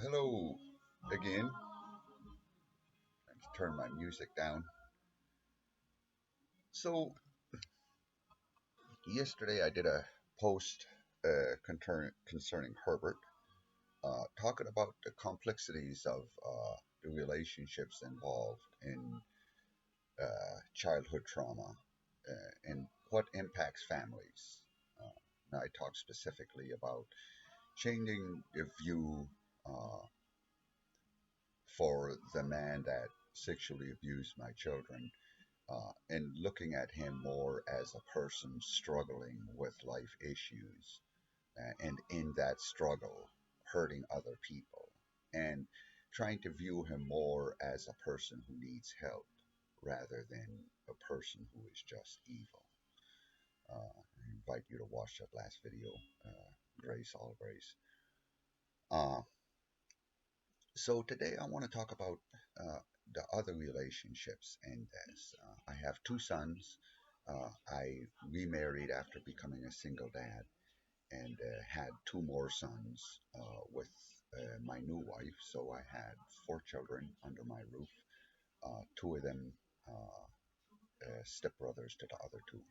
Hello again. Let's turn my music down. So, yesterday I did a post concerning Herbert, talking about the complexities of the relationships involved in childhood trauma and what impacts families. And I talked specifically about changing the view uh, for the man that sexually abused my children and looking at him more as a person struggling with life issues and in that struggle hurting other people and trying to view him more as a person who needs help rather than a person who is just evil. I invite you to watch that last video, Grace, all Grace. Uh, so today I want to talk about uh, the other relationships in this. I have two sons. I remarried after becoming a single dad and had two more sons with my new wife. So I had four children under my roof, two of them stepbrothers to the other two.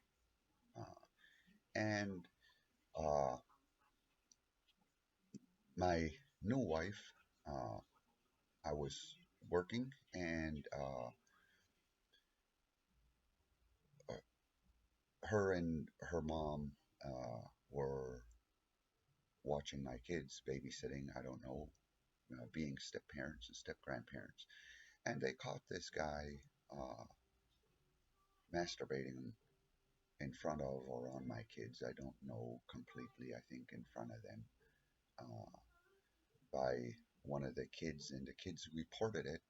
And uh, my new wife, uh, I was working and her and her mom were watching my kids, babysitting, I don't know, being step parents and step grandparents. And they caught this guy uh, masturbating in front of or on my kids. I don't know completely, I think in front of them uh, by one of the kids, and the kids reported it.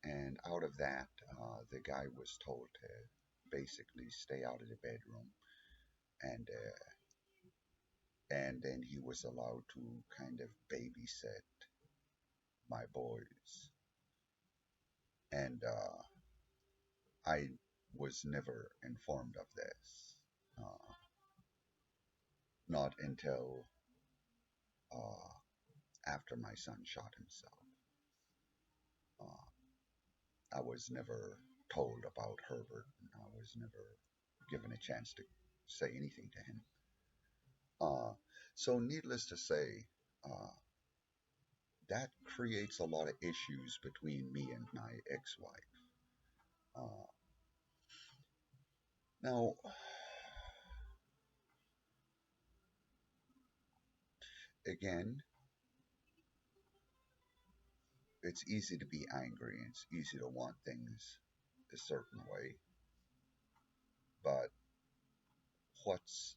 And out of that, the guy was told to basically stay out of the bedroom. And then he was allowed to kind of babysit my boys. And I was never informed of this, uh, not until uh, after my son shot himself. Uh, I was never told about Herbert. I was never given a chance to say anything to him. Uh, so, needless to say, uh, that creates a lot of issues between me and my ex-wife. Uh, now, again, it's easy to be angry. It's easy to want things a certain way, but what's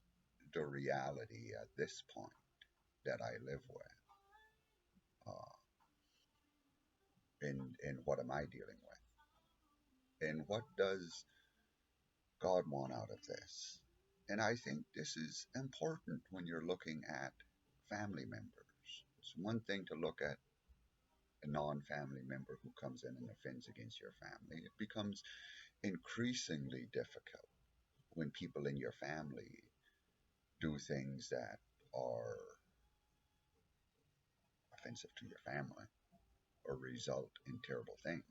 the reality at this point that I live with? And what am I dealing with? And what does God want out of this? And I think this is important when you're looking at family members. It's one thing to look at a non family member who comes in and offends against your family. It becomes increasingly difficult when people in your family do things that are offensive to your family or result in terrible things.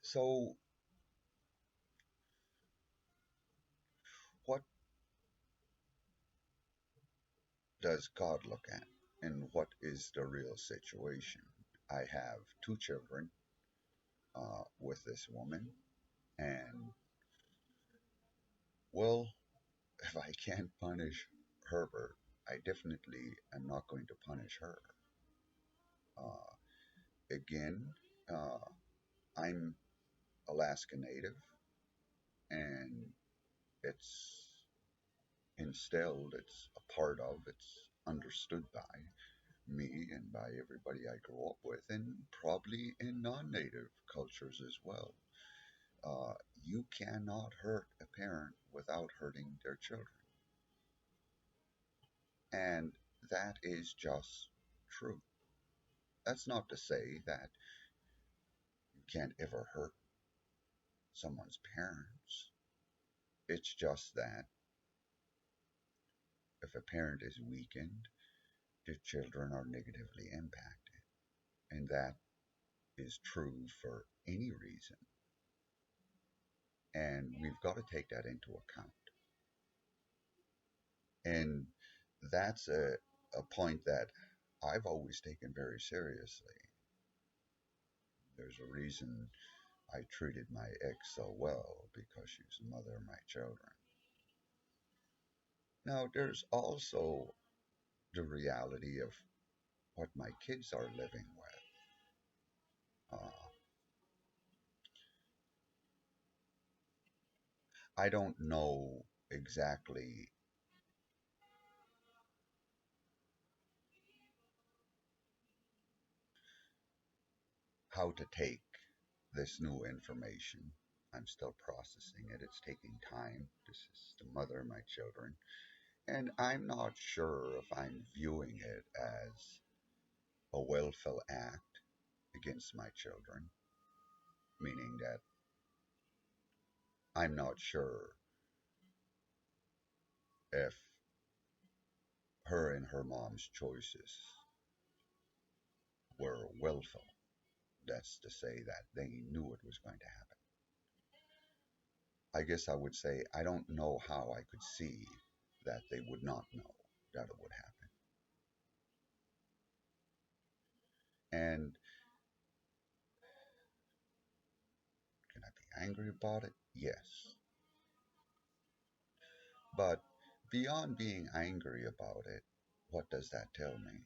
So, what does God look at? And what is the real situation? I have two children with this woman, and well, if I can't punish Herbert, I definitely am not going to punish her. Uh, Again, uh, I'm Alaska Native, and it's instilled, it's a part of, it's understood by me and by everybody I grew up with, and probably in non native cultures as well. Uh, you cannot hurt a parent without hurting their children. And that is just true. That's not to say that you can't ever hurt someone's parents. It's just that if a parent is weakened, the children are negatively impacted. And that is true for any reason. And we've got to take that into account. And that's a point that I've always taken very seriously. There's a reason I treated my ex so well because she was the mother of my children. Now, there's also the reality of what my kids are living with. I don't know exactly how to take this new information. I'm still processing it. It's taking time. This is the mother of my children. And I'm not sure if I'm viewing it as a willful act against my children, meaning that I'm not sure if her and her mom's choices were willful. That's to say that they knew it was going to happen. I guess I would say I don't know how I could see that they would not know that it would happen. And can I be angry about it? Yes. But beyond being angry about it, what does that tell me?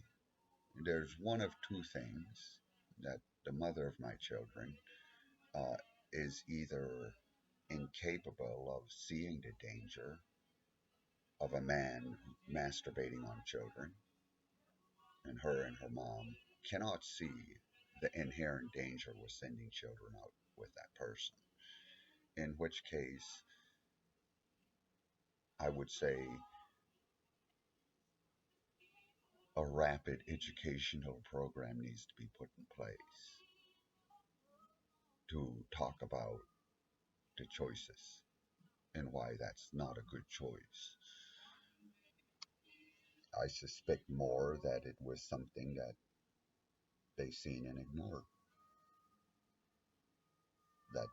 There's one of two things that the mother of my children uh, is either incapable of seeing the danger of a man masturbating on children, and her mom cannot see the inherent danger with sending children out with that person. In which case, I would say a rapid educational program needs to be put in place to talk about the choices and why that's not a good choice. I suspect more that it was something that they seen and ignored. That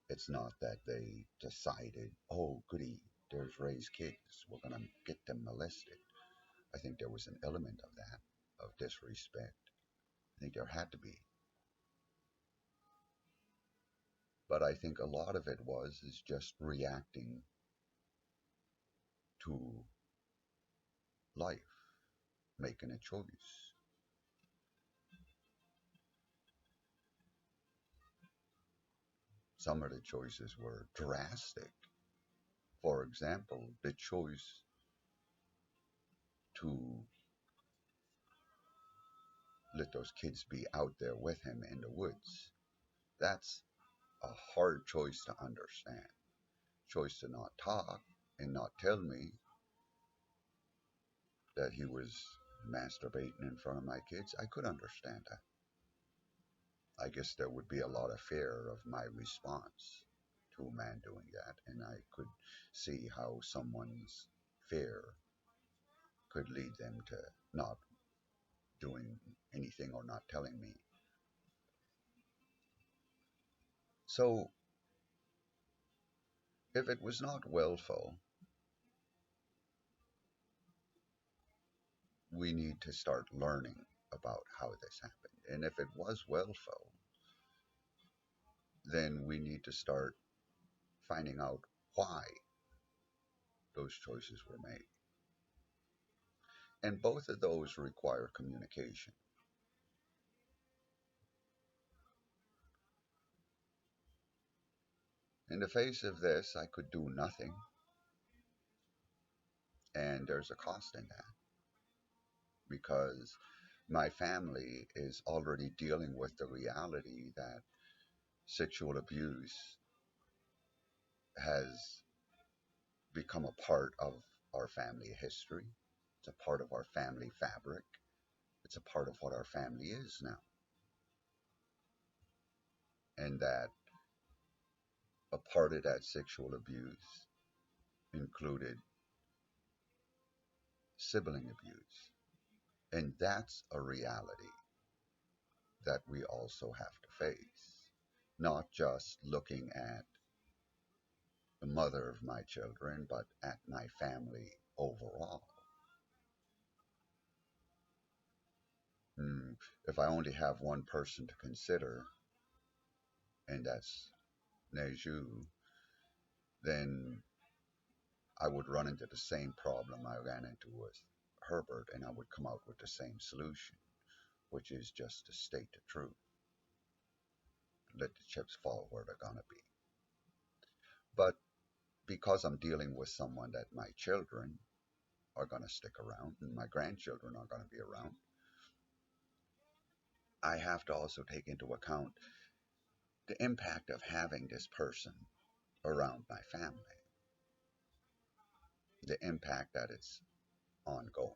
it's not that they decided, oh, goody, there's raised kids, we're going to get them molested. I think there was an element of that, of disrespect. I think there had to be. But I think a lot of it is just reacting to life, making a choice. Some of the choices were drastic. For example, the choice to let those kids be out there with him in the woods. That's a hard choice to understand. Choice to not talk and not tell me that he was masturbating in front of my kids. I could understand that. I guess there would be a lot of fear of my response to a man doing that, and I could see how someone's fear could lead them to not doing anything or not telling me. So, if it was not willful, we need to start learning about how this happened. And if it was willful, then we need to start finding out why those choices were made. And both of those require communication. In the face of this, I could do nothing, and there's a cost in that because my family is already dealing with the reality that sexual abuse has become a part of our family history. It's a part of our family fabric. It's a part of what our family is now. And that a part of that sexual abuse included sibling abuse. And that's a reality that we also have to face, not just looking at the mother of my children, but at my family overall. Hmm, if I only have one person to consider, and that's Neju, then I would run into the same problem I ran into with Herbert, and I would come out with the same solution, which is just to state the truth. Let the chips fall where they're gonna be. But because I'm dealing with someone that my children are gonna stick around and my grandchildren are gonna be around, I have to also take into account the impact of having this person around my family, the impact that it's ongoing.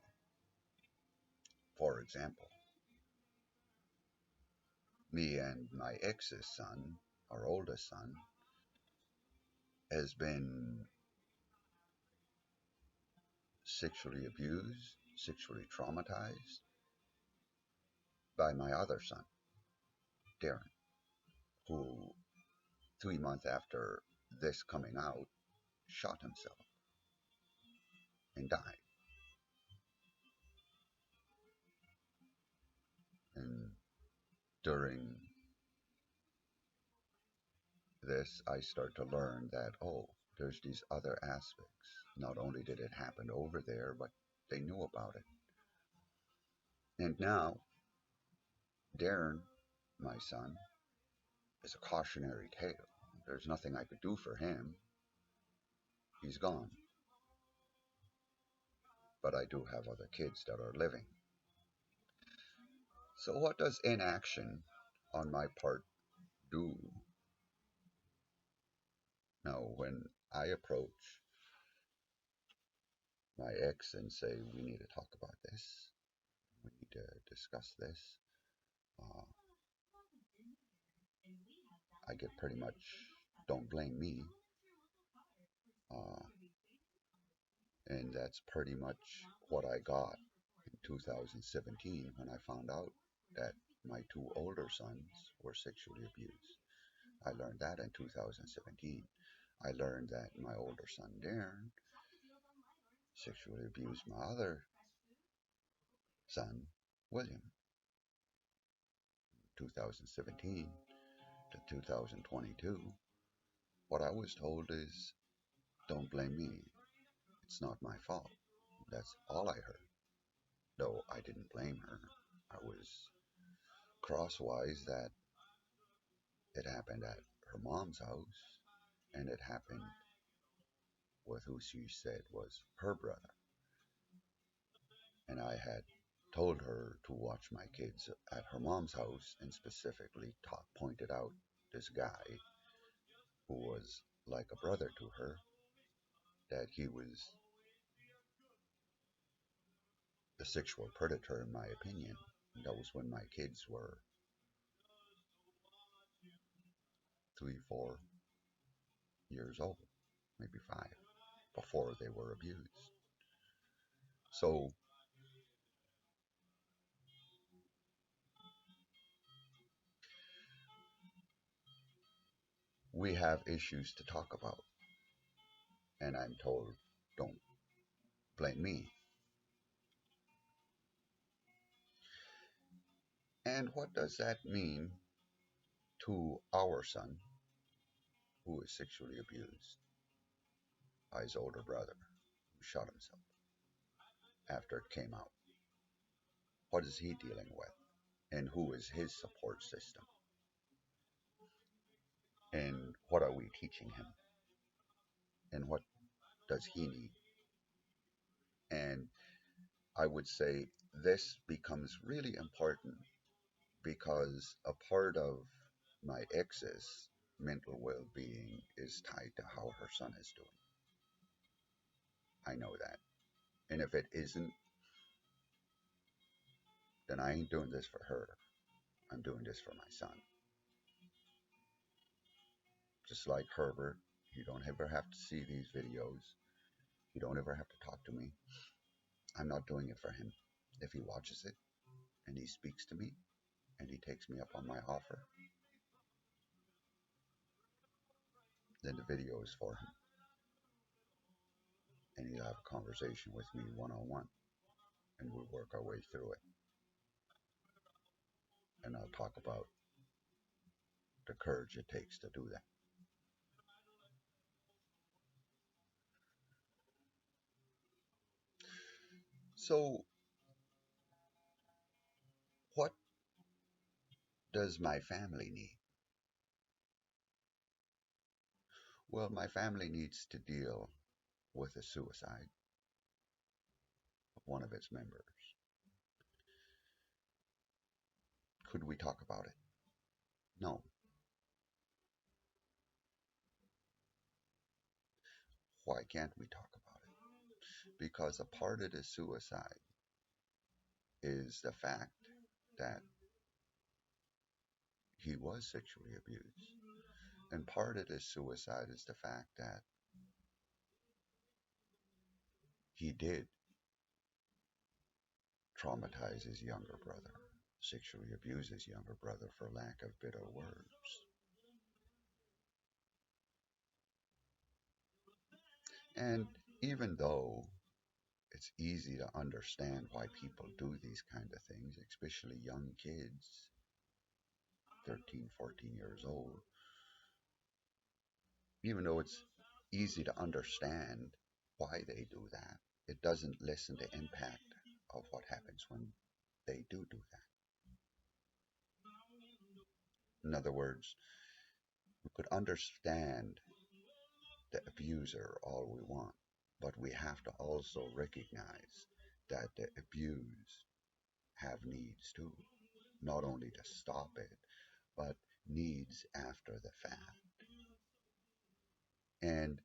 For example, me and my ex's son, our oldest son, has been sexually abused, sexually traumatized by my other son, Darren, who 3 months after this coming out shot himself and died. And during this, I start to learn that, oh, there's these other aspects. Not only did it happen over there, but they knew about it. And now, Darren, my son, is a cautionary tale. There's nothing I could do for him. He's gone. But I do have other kids that are living. So, what does inaction on my part do? Now, when I approach my ex and say, we need to talk about this, we need to discuss this, uh, I get pretty much, don't blame me. Uh, and that's pretty much what I got in 2017 when I found out that my two older sons were sexually abused. I learned that in 2017. I learned that my older son Darren sexually abused my other son, William, 2017 to 2022. What I was told is, don't blame me. It's not my fault. That's all I heard. Though I didn't blame her. I was crosswise that it happened at her mom's house and it happened with who she said was her brother. And I had told her to watch my kids at her mom's house and specifically pointed out this guy who was like a brother to her, that he was a sexual predator in my opinion. That was when my kids were 3, 4 years old, maybe 5, before they were abused. So we have issues to talk about, and I'm told, don't blame me. And what does that mean to our son, who is sexually abused by his older brother, who shot himself after it came out? What is he dealing with? And who is his support system? And what are we teaching him? And what does he need? And I would say this becomes really important because a part of my ex's mental well being is tied to how her son is doing. I know that. And if it isn't, then I ain't doing this for her. I'm doing this for my son. Just like Herbert, you don't ever have to see these videos. You don't ever have to talk to me. I'm not doing it for him. If he watches it and he speaks to me and he takes me up on my offer, then the video is for him and he'll have a conversation with me one on one and we'll work our way through it. And I'll talk about the courage it takes to do that. So, what does my family need? Well, my family needs to deal with the suicide of one of its members. Could we talk about it? No. Why can't we talk about it? Because a part of the suicide is the fact that he was sexually abused. And part of the suicide is the fact that he did traumatize his younger brother, sexually abuse his younger brother for lack of better words. And even though it's easy to understand why people do these kind of things, especially young kids, 13, 14 years old, even though it's easy to understand why they do that, it doesn't lessen the impact of what happens when they do that. In other words, we could understand the abuser all we want, but we have to also recognize that the abused have needs too, not only to stop it, but needs after the fact. And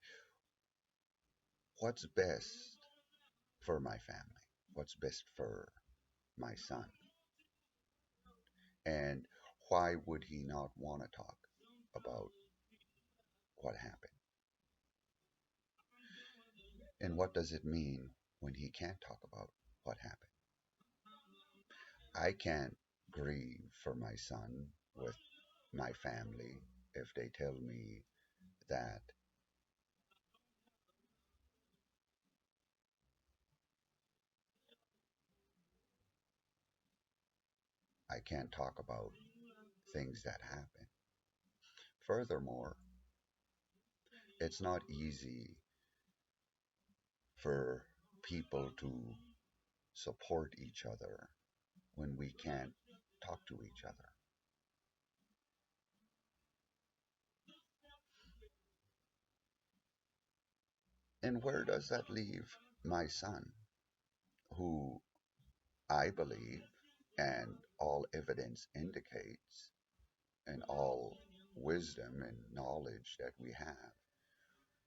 what's best for my family? What's best for my son? And why would he not want to talk about what happened? And what does it mean when he can't talk about what happened? I can't grieve for my son with my family if they tell me that I can't talk about things that happen. Furthermore, it's not easy for people to support each other when we can't talk to each other. And where does that leave my son, who I believe, and all evidence indicates, and all wisdom and knowledge that we have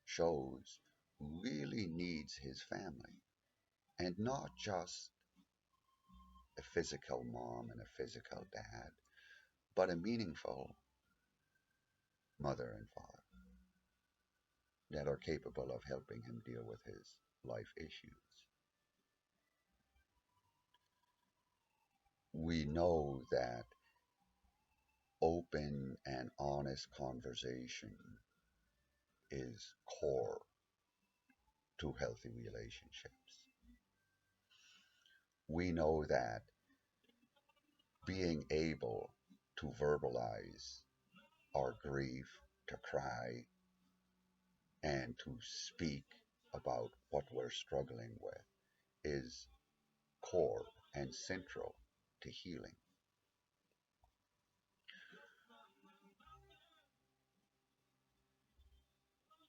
shows really needs his family, and not just a physical mom and a physical dad, but a meaningful mother and father that are capable of helping him deal with his life issues. We know that open and honest conversation is core to healthy relationships. We know that being able to verbalize our grief, to cry, and to speak about what we're struggling with is core and central to healing.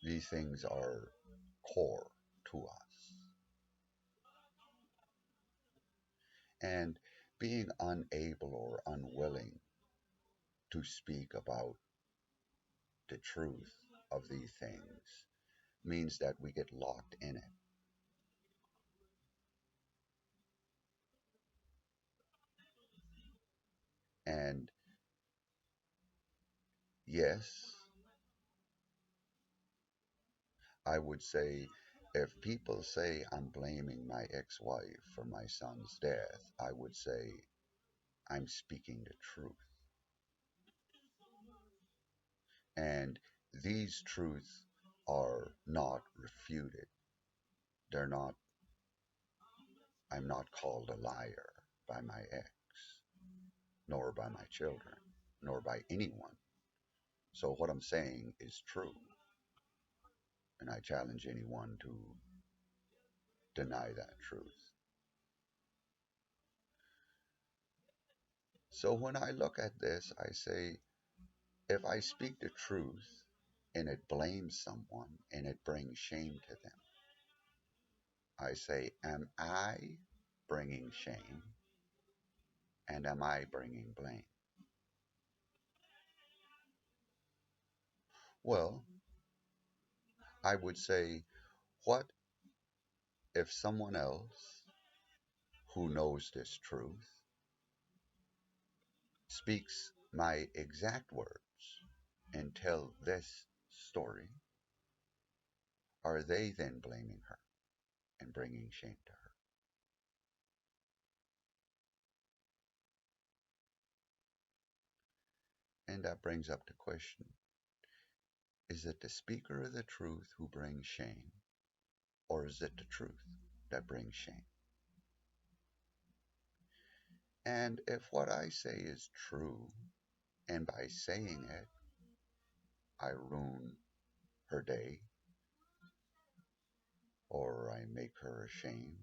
These things are core to us. And being unable or unwilling to speak about the truth of these things means that we get locked in it. And yes, I would say If people say I'm blaming my ex-wife for my son's death, I would say I'm speaking the truth. And these truths are not refuted. They're not, I'm not called a liar by my ex, nor by my children, nor by anyone. So what I'm saying is true, and I challenge anyone to deny that truth. So when I look at this, I say, if I speak the truth and it blames someone and it brings shame to them, I say, am I bringing shame and am I bringing blame? Well, I would say, what if someone else who knows this truth speaks my exact words and tell this story? Are they then blaming her and bringing shame to her? And that brings up the question, is it the speaker of the truth who brings shame, or is it the truth that brings shame? And if what I say is true, and by saying it, I ruin her day, or I make her ashamed,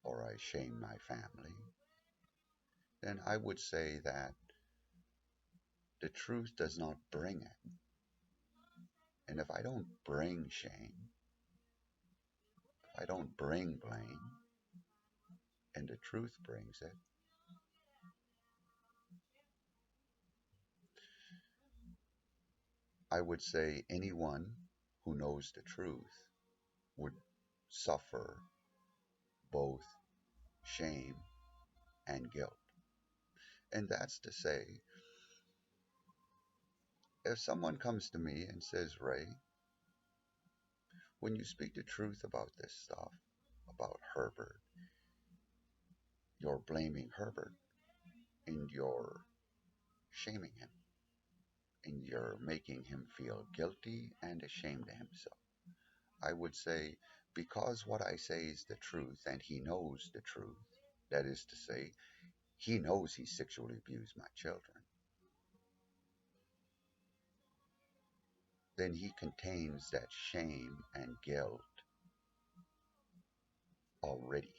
or I shame my family, then I would say that the truth does not bring it. And if I don't bring shame, if I don't bring blame, and the truth brings it, I would say anyone who knows the truth would suffer both shame and guilt. And that's to say, if someone comes to me and says, Ray, when you speak the truth about this stuff, about Herbert, you're blaming Herbert and you're shaming him and you're making him feel guilty and ashamed of himself. I would say, because what I say is the truth and he knows the truth, that is to say, he knows he sexually abused my children, then he contains that shame and guilt already.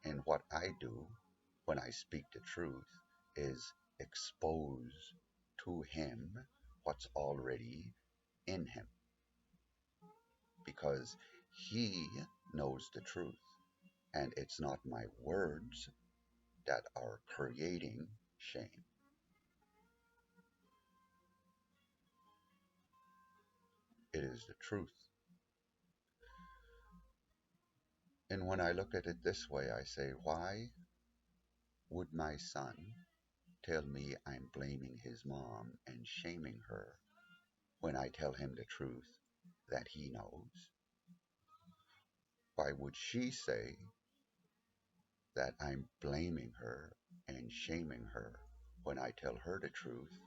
And what I do when I speak the truth is expose to him what's already in him because he knows the truth. And it's not my words that are creating shame. It is the truth. And when I look at it this way, I say, why would my son tell me I'm blaming his mom and shaming her when I tell him the truth that he knows? Why would she say that I'm blaming her and shaming her when I tell her the truth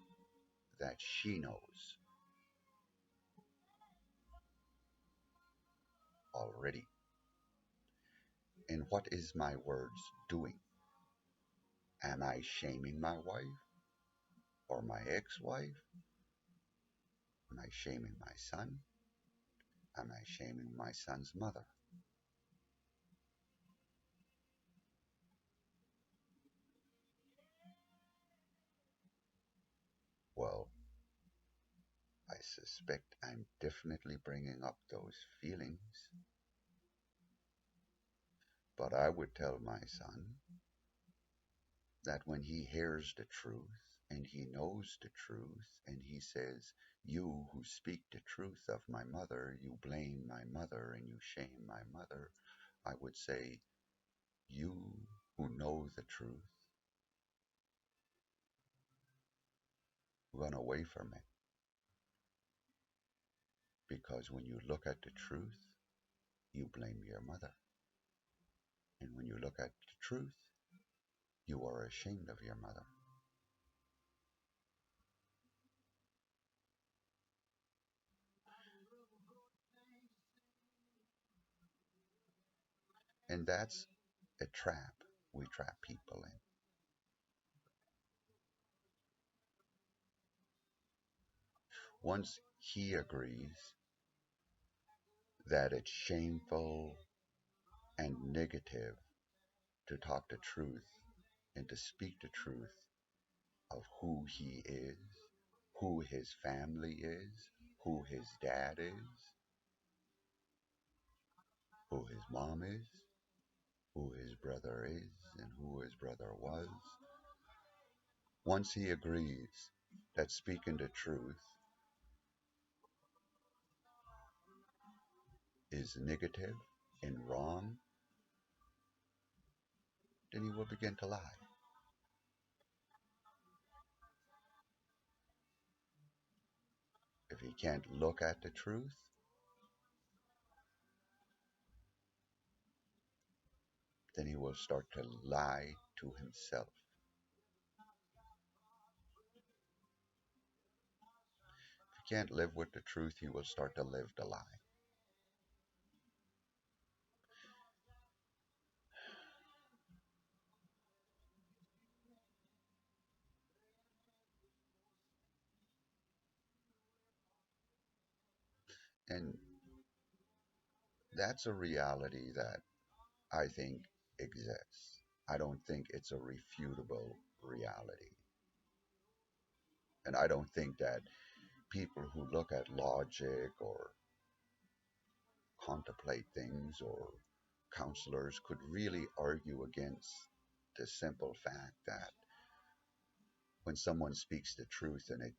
that she knows already? And what is my words doing? Am I shaming my wife or my ex-wife? Am I shaming my son? Am I shaming my son's mother? Well, I suspect I'm definitely bringing up those feelings, but I would tell my son that when he hears the truth and he knows the truth and he says, you who speak the truth of my mother, you blame my mother and you shame my mother, I would say, you who know the truth, run away from it. Because when you look at the truth, you blame your mother. And when you look at the truth, you are ashamed of your mother. And that's a trap we trap people in. Once he agrees that it's shameful and negative to talk the truth and to speak the truth of who he is, who his family is, who his dad is, who his mom is, who his brother is, and who his brother was. Once he agrees that speaking the truth is negative and wrong, then he will begin to lie. If he can't look at the truth, then he will start to lie to himself. If he can't live with the truth, he will start to live the lie. And that's a reality that I think exists. I don't think it's a refutable reality. And I don't think that people who look at logic or contemplate things or counselors could really argue against the simple fact that when someone speaks the truth and it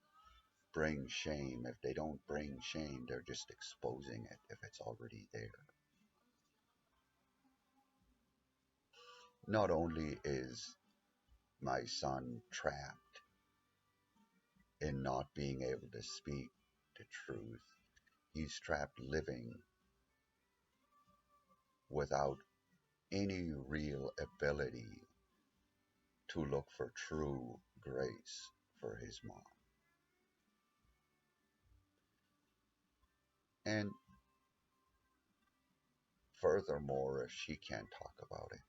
brings shame, if they don't bring shame, they're just exposing it if it's already there. Not only is my son trapped in not being able to speak the truth, he's trapped living without any real ability to look for true grace for his mom. And furthermore, if she can't talk about it,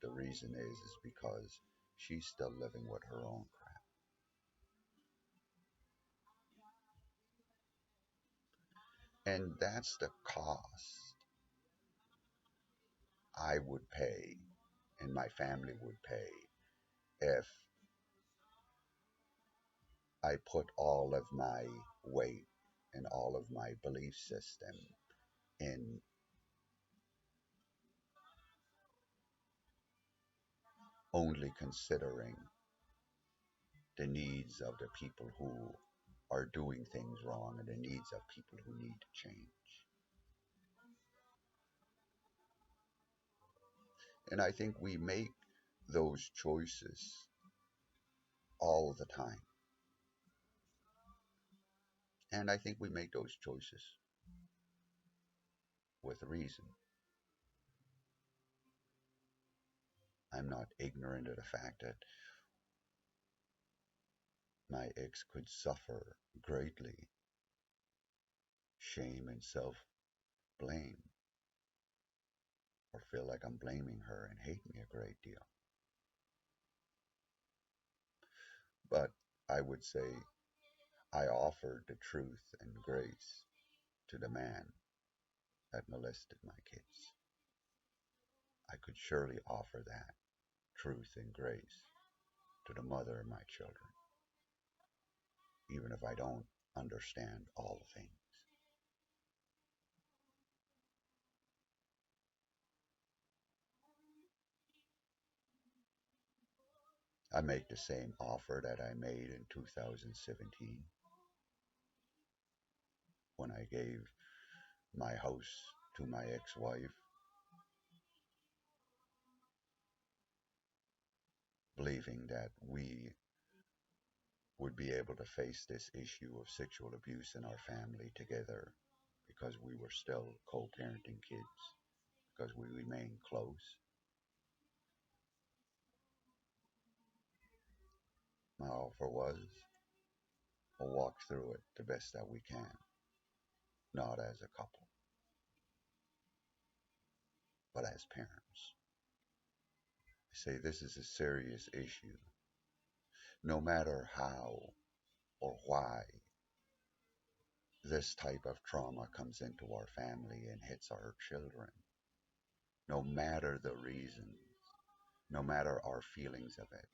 the reason is because she's still living with her own crap. And that's the cost I would pay and my family would pay if I put all of my weight and all of my belief system in only considering the needs of the people who are doing things wrong and the needs of people who need to change. And I think we make those choices all the time. And I think we make those choices with reason. I'm not ignorant of the fact that my ex could suffer greatly shame and self blame or feel like I'm blaming her and hate me a great deal. But I would say I offered the truth and grace to the man that molested my kids. I could surely offer that truth and grace to the mother of my children, even if I don't understand all things. I make the same offer that I made in 2017 when I gave my house to my ex-wife, believing that we would be able to face this issue of sexual abuse in our family together because we were still co parenting kids, because we remained close. My offer was we'll walk through it the best that we can, not as a couple, but as parents. I say this is a serious issue. No matter how or why this type of trauma comes into our family and hits our children, no matter the reason, no matter our feelings of it,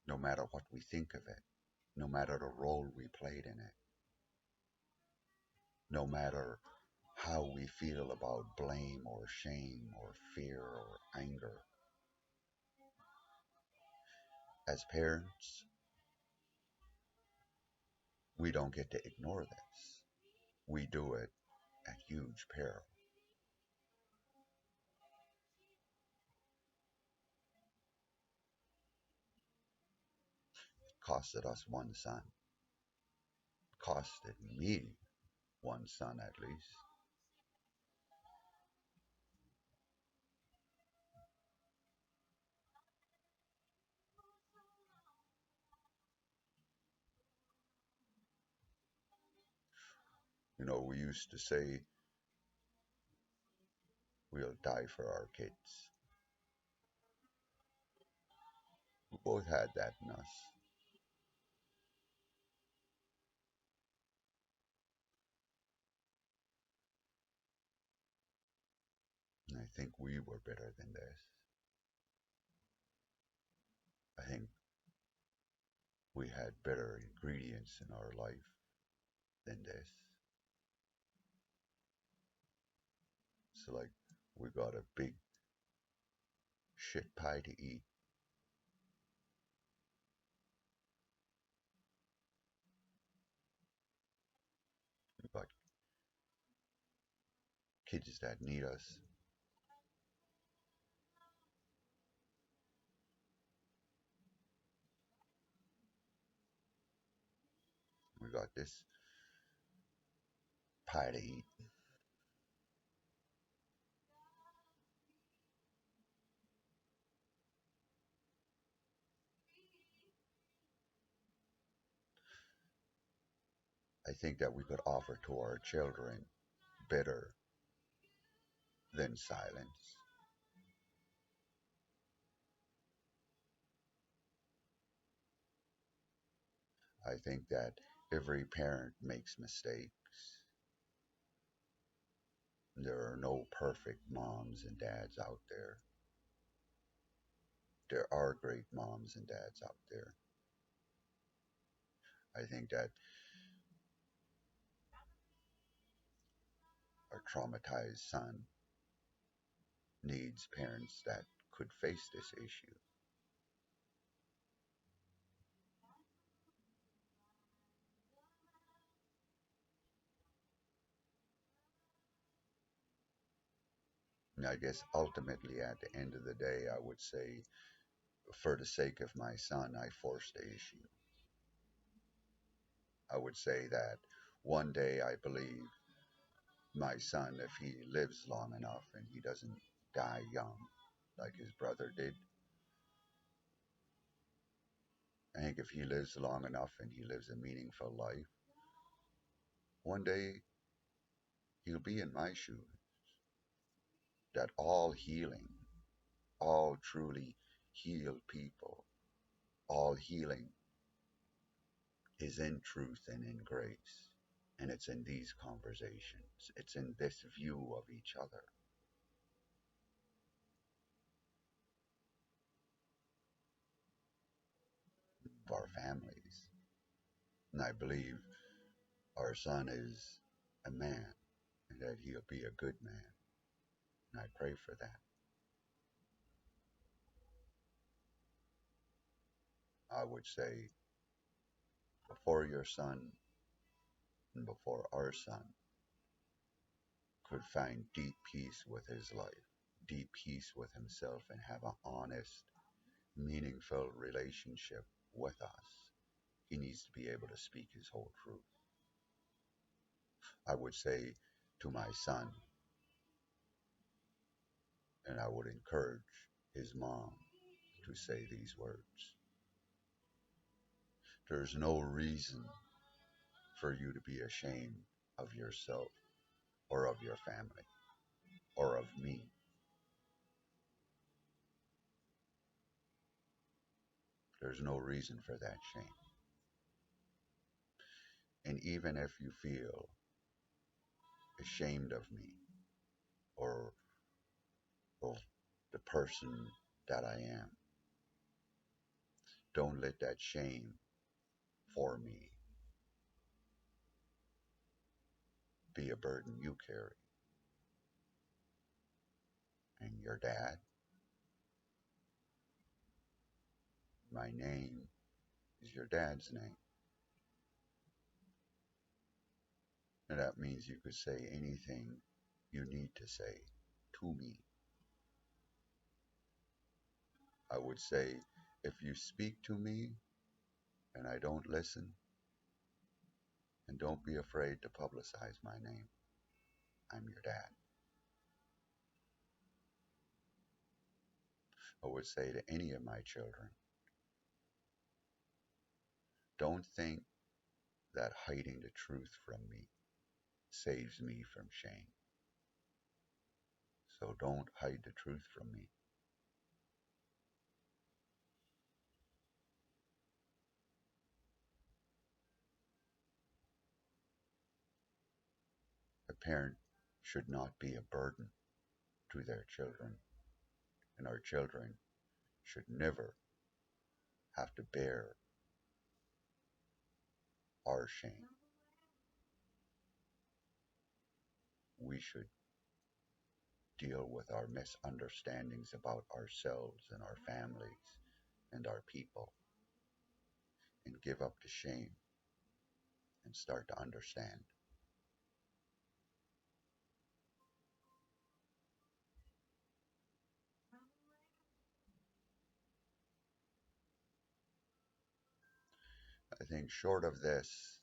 no matter what we think of it, no matter the role we played in it, no matter how we feel about blame or shame or fear or anger, as parents, we don't get to ignore this. We do it at huge peril. It costed us one son, costed me one son at least. You know, we used to say we'll die for our kids. We both had that in us. And I think we were better than this. I think we had better ingredients in our life than this. So, like, we got a big shit pie to eat. We got kids that need us. We got this pie to eat. I think that we could offer to our children better than silence. I think that every parent makes mistakes. There are no perfect moms and dads out there. There are great moms and dads out there. I think that a traumatized son needs parents that could face this issue. And I guess ultimately, at the end of the day, I would say, for the sake of my son, I forced the issue. I would say that one day I believe my son, if he lives long enough and he doesn't die young like his brother did, I think if he lives long enough and he lives a meaningful life, one day he'll be in my shoes. That all healing, all truly healed people, all healing is in truth and in grace. And it's in these conversations, it's in this view of each other, of our families. And I believe our son is a man and that he'll be a good man. And I pray for that. I would say before your son and before our son could find deep peace with his life, deep peace with himself, and have an honest, meaningful relationship with us, he needs to be able to speak his whole truth. I would say to my son, and I would encourage his mom to say these words. There's no reason for you to be ashamed of yourself or of your family or of me. There's no reason for that shame. And even if you feel ashamed of me or of the person that I am, don't let that shame for me be a burden you carry. And your dad, my name is your dad's name. And that means you could say anything you need to say to me. I would say, if you speak to me and I don't listen, and don't be afraid to publicize my name. I'm your dad. I would say to any of my children, don't think that hiding the truth from me saves me from shame. So don't hide the truth from me. A parent should not be a burden to their children, and our children should never have to bear our shame. We should deal with our misunderstandings about ourselves and our families and our people and give up the shame and start to understand. I think short of this,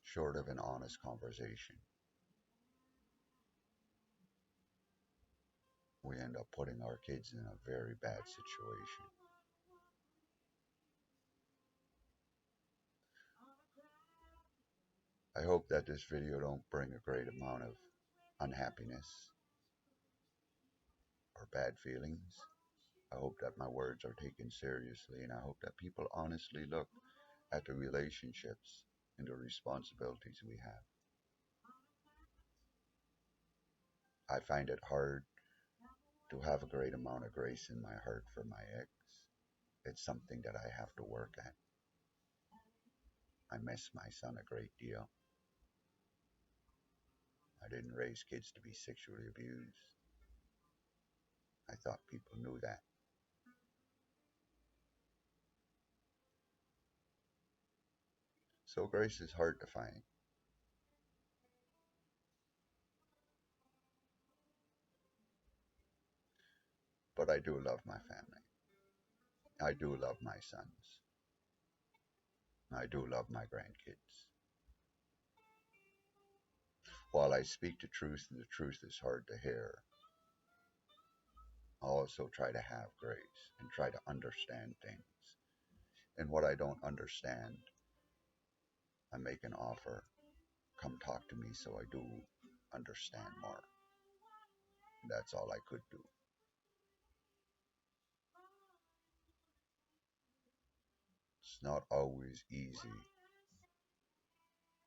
short of an honest conversation, we end up putting our kids in a very bad situation. I hope that this video don't bring a great amount of unhappiness or bad feelings. I hope that my words are taken seriously, and I hope that people honestly look at the relationships and the responsibilities we have. I find it hard to have a great amount of grace in my heart for my ex. It's something that I have to work at. I miss my son a great deal. I didn't raise kids to be sexually abused. I thought people knew that. So grace is hard to find. But I do love my family. I do love my sons. I do love my grandkids. While I speak the truth and the truth is hard to hear, I also try to have grace and try to understand things. And what I don't understand, I make an offer. Come talk to me so I do understand more. That's all I could do. It's not always easy,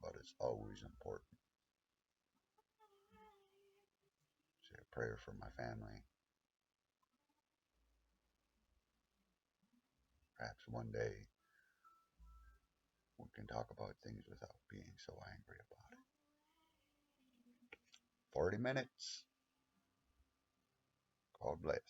but it's always important. Say a prayer for my family. Perhaps one day we can talk about things without being so angry about it. 40 minutes. God bless.